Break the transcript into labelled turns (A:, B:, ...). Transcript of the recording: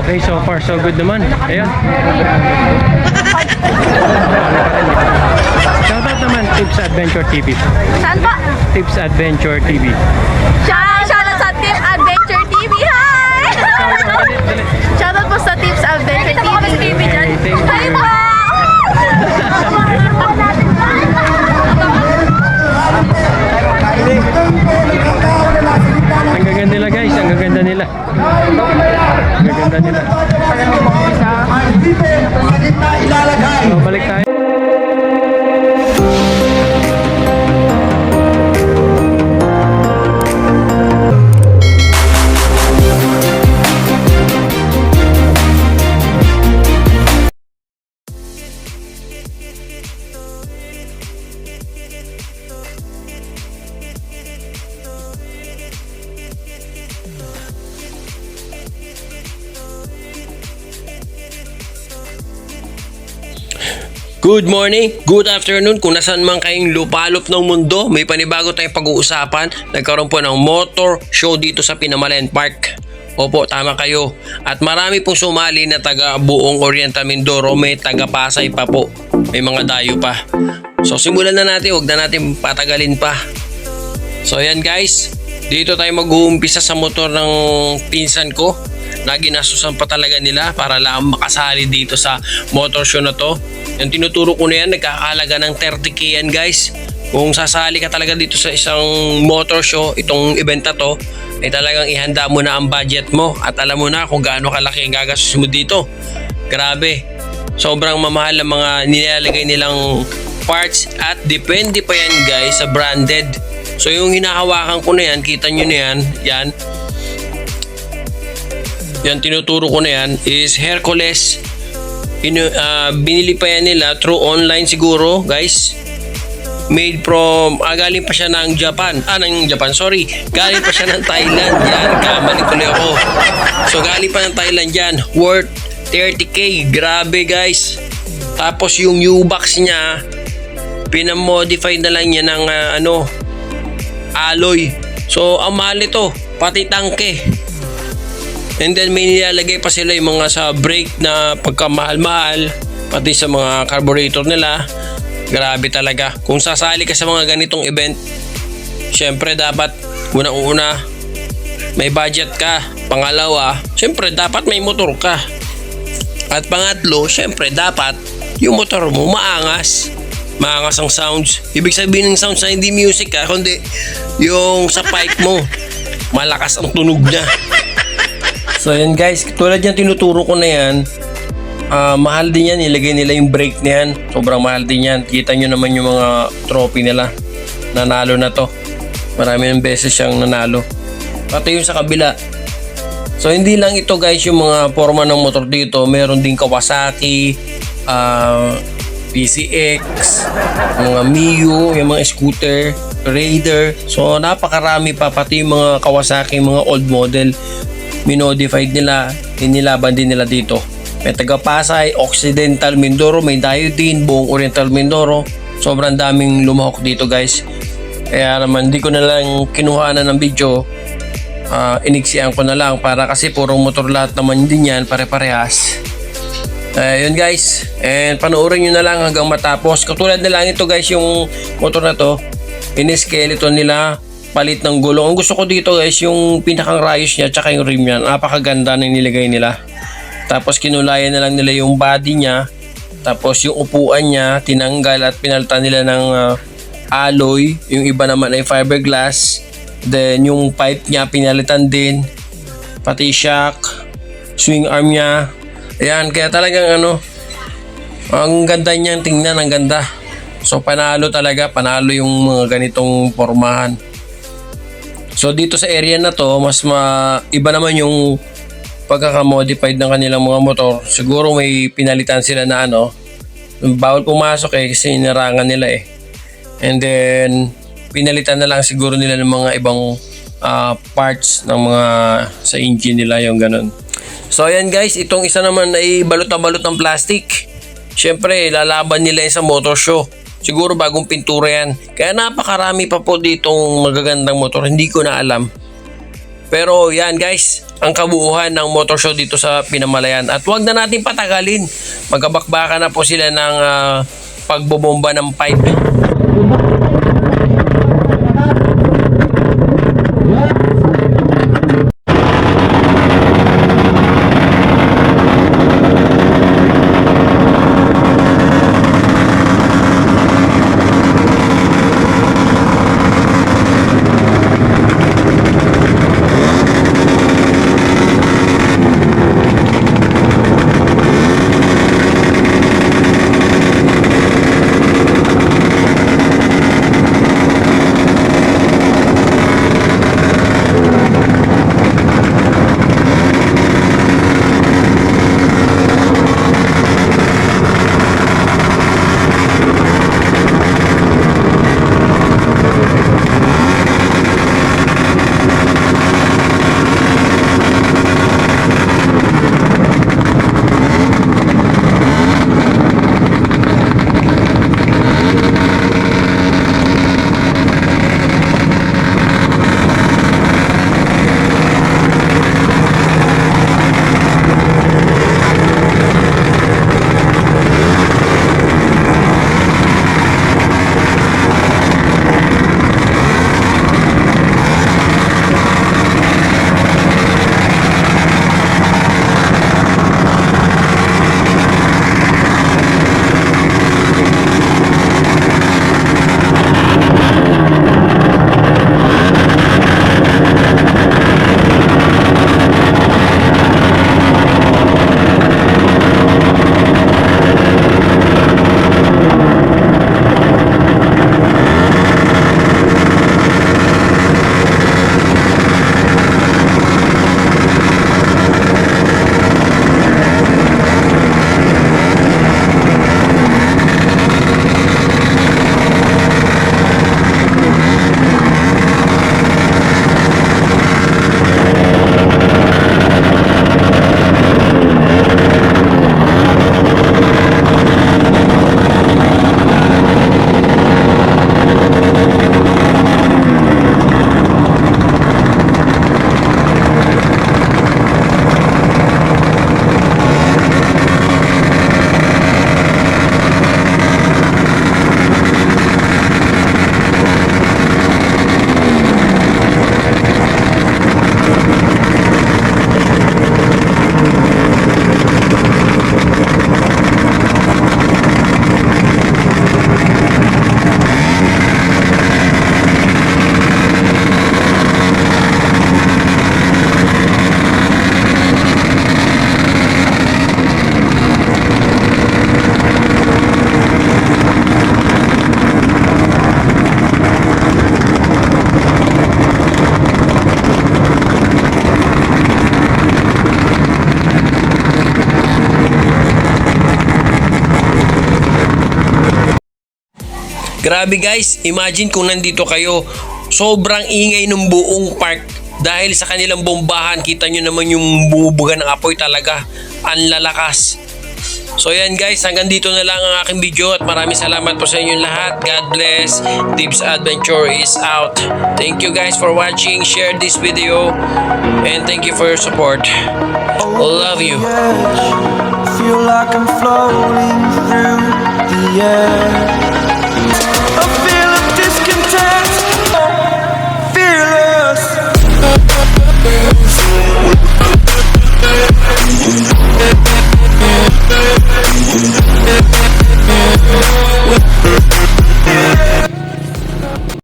A: Okay, so far so good naman. Ayan. Shoutout naman Tips Adventure TV.
B: Saan pa?
A: Tips Adventure TV.
B: Shoutout sa Tips Adventure TV. Hi! Shoutout po sa Tips Adventure TV. Hi po!
A: Ang gaganda nila guys, ang gaganda nila. Ang gaganda nila. So, balik tayo.
C: Good morning, good afternoon, kung nasan man kayong lupalop ng mundo, may panibago tayong pag-uusapan. Nagkaroon po ng motor show dito sa Pinamalayan Park. Opo, tama kayo. At marami pong sumali na taga buong Oriental Mindoro, may taga Pasay pa po. May mga dayo pa. So simulan na natin, huwag na natin patagalin pa. So ayan guys, dito tayo mag-uumpisa sa motor ng pinsan ko. Naginasusan pa talaga nila para lang makasali dito sa motor show na to. Yung tinuturo ko na yan, nagkakahalaga ng 30k yan guys. Kung sasali ka talaga dito sa isang motor show, itong event na to, ay talagang ihanda mo na ang budget mo at alam mo na kung gaano kalaki ang gagastos mo dito. Grabe, sobrang mamahal ang mga nilalagay nilang parts at depende pa yan guys sa branded. So yung hinahawakan ko na yan, kita nyo na yan, yan tinuturo ko na yan is Hercules. Binili pa yan nila through online siguro guys. Made from galing pa siya ng Japan. Galing pa siya ng Thailand. Yan, kamali tuloy ako. So galing pa ng Thailand yan. Worth 30k. Grabe guys. Tapos yung U-box niya, pinamodify na lang niya ng alloy. So ang mahal ito, pati tangke. And then may nilalagay pa sila yung mga sa brake na pagkamahal-mahal, pati sa mga carburetor nila. Grabe talaga. Kung sasali ka sa mga ganitong event, syempre dapat unang-una may budget ka. Pangalawa, syempre dapat may motor ka. At pangatlo, syempre dapat yung motor mo maangas. Maangas ang sounds. Ibig sabihin ng sounds na hindi music kundi yung sa pipe mo. Malakas ang tunog niya. So yan guys, tulad yan tinuturo ko na yan, mahal din yan, ilagay nila yung brake na yan, sobrang mahal din yan. Kita nyo naman yung mga trophy nila, nanalo na to, marami ng beses siyang nanalo, pati yung sa kabila. So hindi lang ito guys yung mga forma ng motor dito, meron din Kawasaki, PCX, mga Mio, yung mga scooter, Raider. So napakarami pa, pati yung mga Kawasaki, mga old model, minodified nila, inilaban din nila dito. May taga Pasay, Occidental Mindoro, may dayo din, buong Oriental Mindoro. Sobrang daming lumahok dito guys. Kaya naman di ko na lang kinuhanan ng video, iniksian ko na lang para kasi puro motor lahat naman din yan, pare-parehas. Yun guys, and panoorin nyo na lang hanggang matapos. Katulad na lang ito guys, yung motor na to, in-skeleton nila, palit ng gulong. Ang gusto ko dito guys, yung pinakang rayos niya tsaka yung rim niya, napakaganda na nilagay nila. Tapos kinulayan na lang nila yung body niya, tapos yung upuan niya tinanggal at pinalitan nila ng alloy. Yung iba naman ay fiberglass. Then yung pipe niya pinalitan din, pati shock, swing arm niya. Ayan, kaya talagang ang ganda niyan tingnan, ang ganda. So panalo talaga, panalo yung mga ganitong pormahan. So dito sa area na to, mas iba naman yung pagkaka-modified ng kanilang mga motor. Siguro may pinalitan sila na bawal pumasok kasi inarangan nila And then pinalitan na lang siguro nila ng mga ibang parts ng mga sa engine nila, yung ganun. So ayan guys, itong isa naman ay balot na balot ng plastic. Syempre lalaban nila sa motor show. Siguro bagong pintura yan. Kaya napakarami pa po ditong magagandang motor. Hindi ko na alam. Pero yan guys, ang kabuuan ng motor show dito sa Pinamalayan. At huwag na natin patagalin. Magkabakbaka na po sila ng pagbobomba ng pipe. Grabe guys, imagine kung nandito kayo, sobrang ingay ng buong park dahil sa kanilang bombahan. Kita nyo naman yung bumubuga ng apoy, talaga ang lalakas. So yan guys, hanggang dito na lang ang aking video at maraming salamat po sa inyong lahat. God bless. Tips Adventure is out. Thank you guys for watching. Share this video and thank you for your support. Love you.
D: Feel like I'm floating through the air. A feel of discontent, fearless.